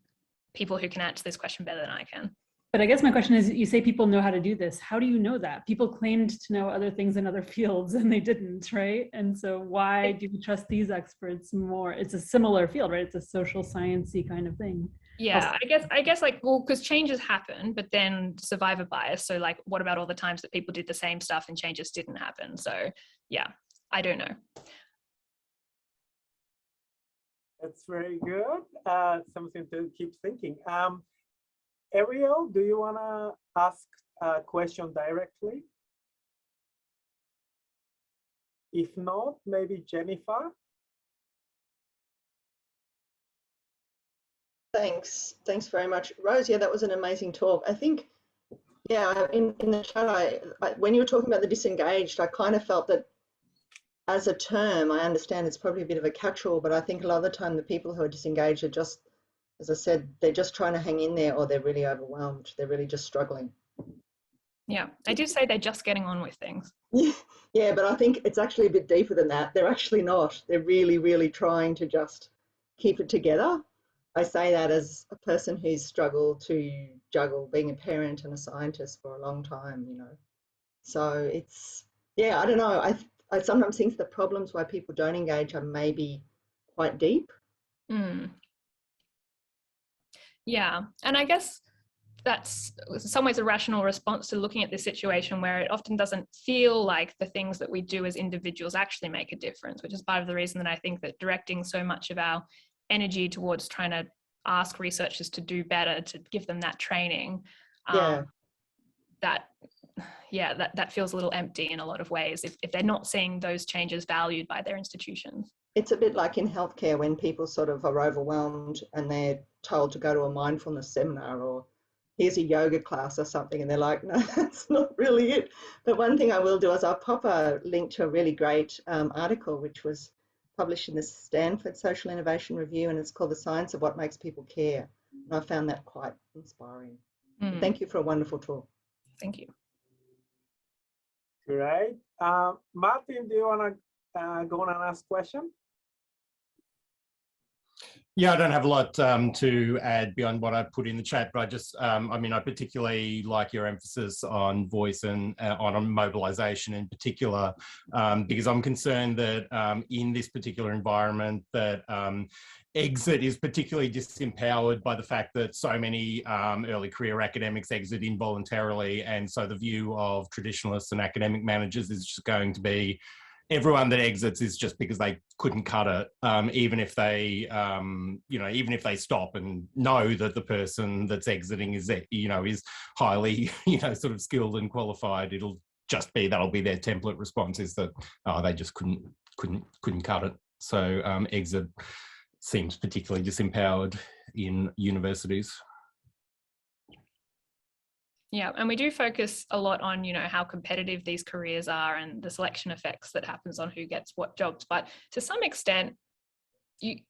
people who can answer this question better than I can. But I guess my question is, you say people know how to do this. How do you know that? People claimed to know other things in other fields and they didn't, right? And so why do we trust these experts more? It's a similar field, right? It's a social science-y kind of thing. Yeah, I guess like, well, because changes happen, but then survivor bias. So like, what about all the times that people did the same stuff and changes didn't happen? So yeah, I don't know. That's very good. Something to keep thinking. Ariel, do you want to ask a question directly? If not, maybe Jennifer. Thanks very much, Rose. Yeah, that was an amazing talk. I think, yeah, in the chat, when you were talking about the disengaged, I kind of felt that as a term, I understand it's probably a bit of a catch-all, but I think a lot of the time the people who are disengaged are just, as I said, they're just trying to hang in there, or they're really overwhelmed. They're really just struggling. Yeah, I did say they're just getting on with things. Yeah, but I think it's actually a bit deeper than that. They're actually not. They're really, really trying to just keep it together. I say that as a person who's struggled to juggle being a parent and a scientist for a long time, you know. So it's, yeah, I don't know. I sometimes think the problems why people don't engage are maybe quite deep. Mm. Yeah, and I guess that's in some ways a rational response to looking at this situation where it often doesn't feel like the things that we do as individuals actually make a difference, which is part of the reason that I think that directing so much of our energy towards trying to ask researchers to do better, to give them that training, that feels a little empty in a lot of ways if they're not seeing those changes valued by their institutions. It's a bit like in healthcare when people sort of are overwhelmed and they're told to go to a mindfulness seminar or here's a yoga class or something, and they're like, no, that's not really it. But one thing I will do is I'll pop a link to a really great article which was published in the Stanford Social Innovation Review, and it's called The Science of What Makes People Care. And I found that quite inspiring. Thank you for a wonderful talk. Thank you. Great. Martin, do you want to go on and ask a question? Yeah, I don't have a lot to add beyond what I put in the chat, but I just, I mean, I particularly like your emphasis on voice and on mobilization in particular, because I'm concerned that in this particular environment that exit is particularly disempowered by the fact that so many early career academics exit involuntarily. And so the view of traditionalists and academic managers is just going to be everyone that exits is just because they couldn't cut it, even if they, even if they stop and know that the person that's exiting is, is highly, sort of skilled and qualified. It'll just be that'll be their template response is that they just couldn't cut it. So exit seems particularly disempowered in universities. Yeah, and we do focus a lot on, how competitive these careers are and the selection effects that happens on who gets what jobs. But to some extent, it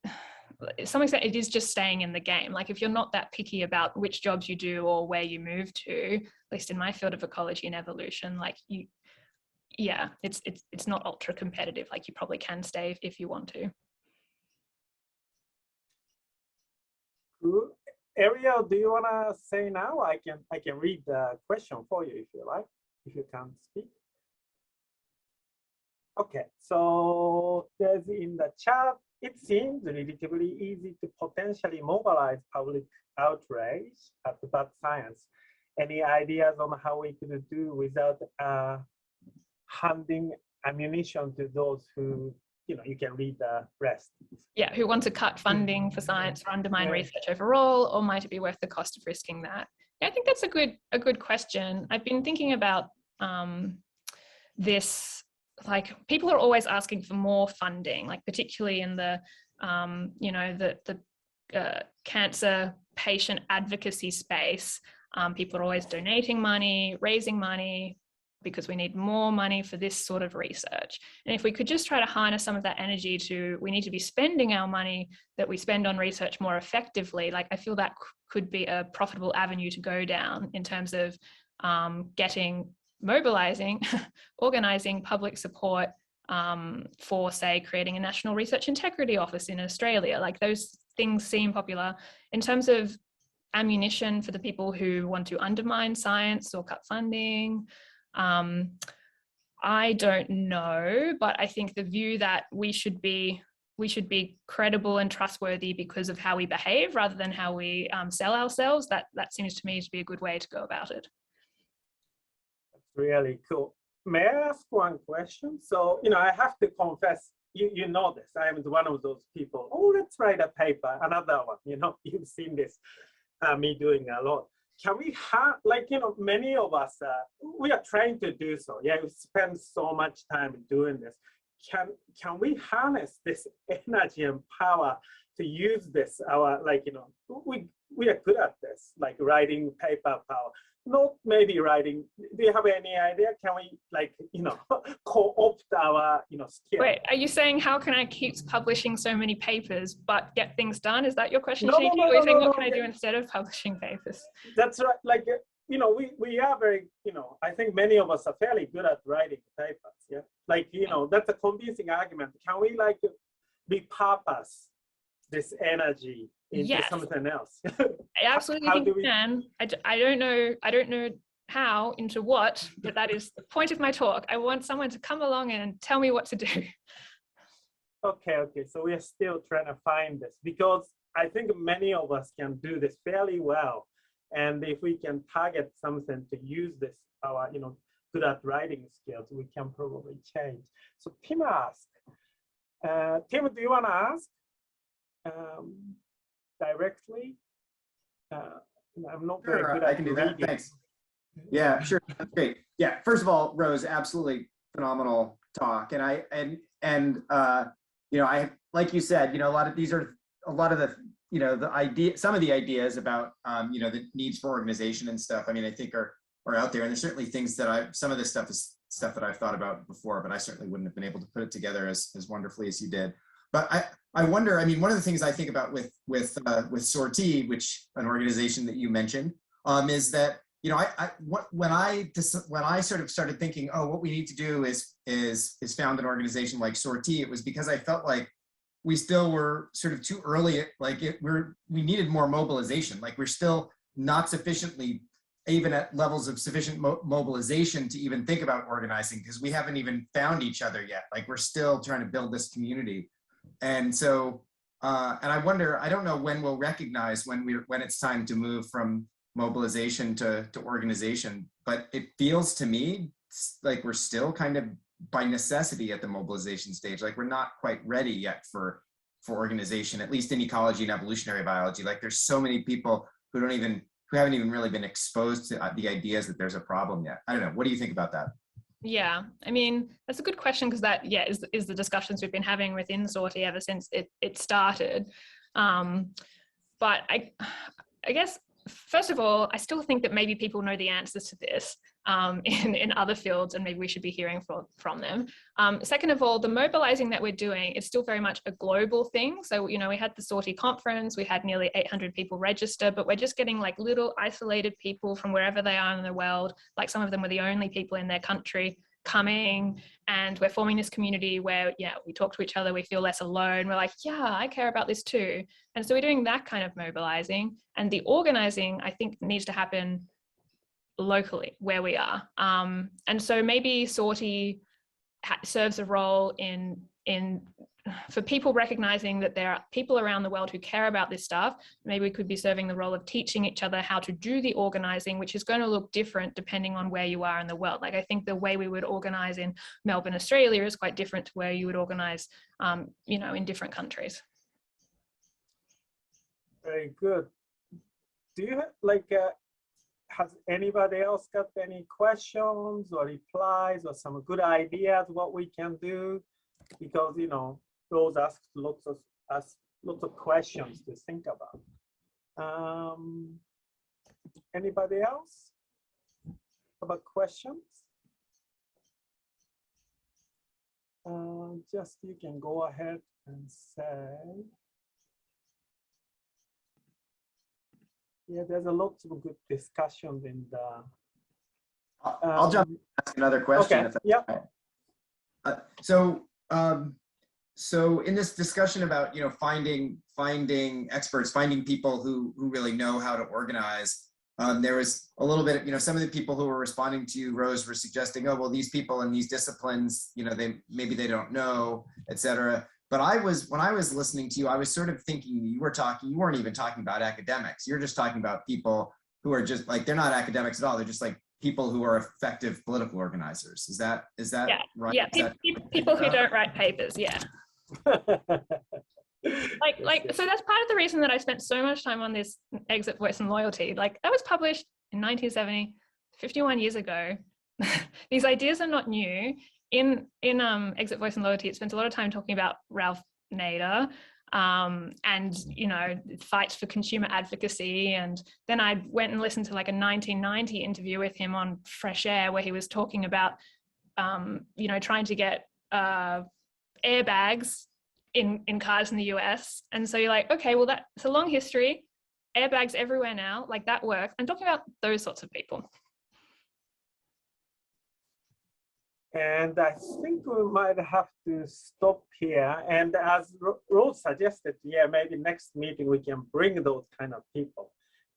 is just staying in the game. Like if you're not that picky about which jobs you do or where you move to, at least in my field of ecology and evolution, it's not ultra competitive. Like you probably can stay if you want to. Cool. Ariel, do you want to say now? I can read the question for you if you like, if you can't speak. Okay, so there's in the chat, it seems relatively easy to potentially mobilize public outrage at the bad science. Any ideas on how we could do without handing ammunition to those who, you can read the rest. Yeah, who want to cut funding for science or undermine research overall, or might it be worth the cost of risking that? Yeah, I think that's a good question. I've been thinking about this, like people are always asking for more funding, like particularly in the, the cancer patient advocacy space. People are always donating money, raising money, because we need more money for this sort of research. And if we could just try to harness some of that energy we need to be spending our money that we spend on research more effectively, like I feel that could be a profitable avenue to go down in terms of mobilizing, organizing public support for, say, creating a National Research Integrity Office in Australia. Like those things seem popular. In terms of ammunition for the people who want to undermine science or cut funding, I don't know, but I think the view that we should be credible and trustworthy because of how we behave rather than how we sell ourselves, that seems to me to be a good way to go about it. That's really cool. may I ask one question? So, I have to confess, you know this, I am one of those people, oh, let's write a paper, another one, you've seen this, me doing a lot. Can we have, many of us, we are trying to do so. Yeah, we spend so much time doing this. Can we harness this energy and power to use this? We are good at this, like writing paper power. Not maybe writing. Do you have any idea? Can we co-opt our skill? Wait, are you saying how can I keep publishing so many papers but get things done? Is that your question, No, Shinichi? no, Or are you saying no, what can I do instead of publishing papers? That's right. We are very, I think many of us are fairly good at writing papers. Yeah. That's a convincing argument. Can we repurpose this energy into something else? I absolutely think we can. I don't know how, into what, but that is the point of my talk. I want someone to come along and tell me what to do. Okay. So we are still trying to find this, because I think many of us can do this fairly well. And if we can target something to use this, our, good at writing skills, we can probably change. So Tim asked, Tim, do you want to ask directly? I'm not very good at I can do that. reading. Thanks. Yeah, sure. That's great. Yeah. First of all, Rose, absolutely phenomenal talk. And I like you said, a lot of the, the idea, some of the ideas about, the needs for organization and stuff, I think are out there. And there's certainly things that some of this stuff is stuff that I've thought about before, but I certainly wouldn't have been able to put it together as wonderfully as you did. But I wonder, one of the things I think about with Sortie, which an organization that you mentioned, is that, when I sort of started thinking, oh, what we need to do is found an organization like Sortie, it was because I felt like we still were sort of too early, we needed more mobilization. We're still not sufficiently, even at levels of sufficient mobilization to even think about organizing, because we haven't even found each other yet. We're still trying to build this community. And so, and I wonder, I don't know when we'll recognize when it's time to move from mobilization to organization, but it feels to me like we're still kind of by necessity at the mobilization stage. We're not quite ready yet for organization, at least in ecology and evolutionary biology. There's so many people who haven't even really been exposed to the ideas that there's a problem yet. I don't know. What do you think about that? Yeah, that's a good question, because that, is the discussions we've been having within Sortie ever since it started. But I guess, first of all, I still think that maybe people know the answers to this in other fields, and maybe we should be hearing from them. Second of all, the mobilizing that we're doing is still very much a global thing. So, we had the Sortie conference, we had nearly 800 people register, but we're just getting little isolated people from wherever they are in the world. Some of them were the only people in their country coming, and we're forming this community where, we talk to each other, we feel less alone. We're I care about this too. And so we're doing that kind of mobilizing, and the organizing, I think, needs to happen locally where we are. And so maybe Sortie serves a role in for people recognizing that there are people around the world who care about this stuff. Maybe we could be serving the role of teaching each other how to do the organizing, which is going to look different depending on where you are in the world. I think the way we would organize in Melbourne, Australia is quite different to where you would organize, in different countries. Very good. Do you have, has anybody else got any questions or replies or some good ideas what we can do? Because, Rose asked lots of questions to think about. Anybody else about questions? Just you can go ahead and say. Yeah, there's a lot of good discussions in the. I'll jump in and ask another question. Okay. Yeah. So in this discussion about finding experts, finding people who really know how to organize, there was a little bit of, some of the people who were responding to you, Rose, were suggesting, oh well, these people in these disciplines, maybe they don't know, etc. But when I was listening to you, I was sort of thinking you weren't even talking about academics. You're just talking about people who are just they're not academics at all. They're just people who are effective political organizers. Is that Yeah, right? yeah, people who don't write papers, yeah. So that's part of the reason that I spent so much time on this Exit, Voice and Loyalty. Like, that was published in 1970, 51 years ago. These ideas are not new. In Exit, Voice and Loyalty, it spends a lot of time talking about Ralph Nader, and, you know, fights for consumer advocacy. And then I went and listened to like a 1990 interview with him on Fresh Air, where he was talking about, you know, trying to get airbags in cars in the US. And so you're like, okay, well, that's a long history, airbags everywhere now, like that works. I'm talking about those sorts of people. And I think we might have to stop here. And as Rose suggested, yeah, maybe next meeting we can bring those kind of people.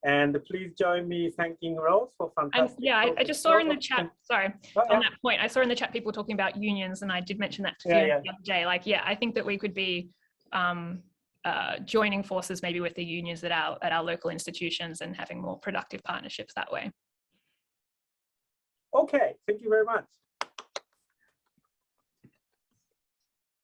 And please join me thanking Rose for fantastic. And yeah, I just saw in the chat, sorry, on that point, I saw in the chat people talking about unions, and I did mention that to Fiona the other day. Like, yeah, I think that we could be joining forces maybe with the unions at our local institutions and having more productive partnerships that way. Okay, thank you very much.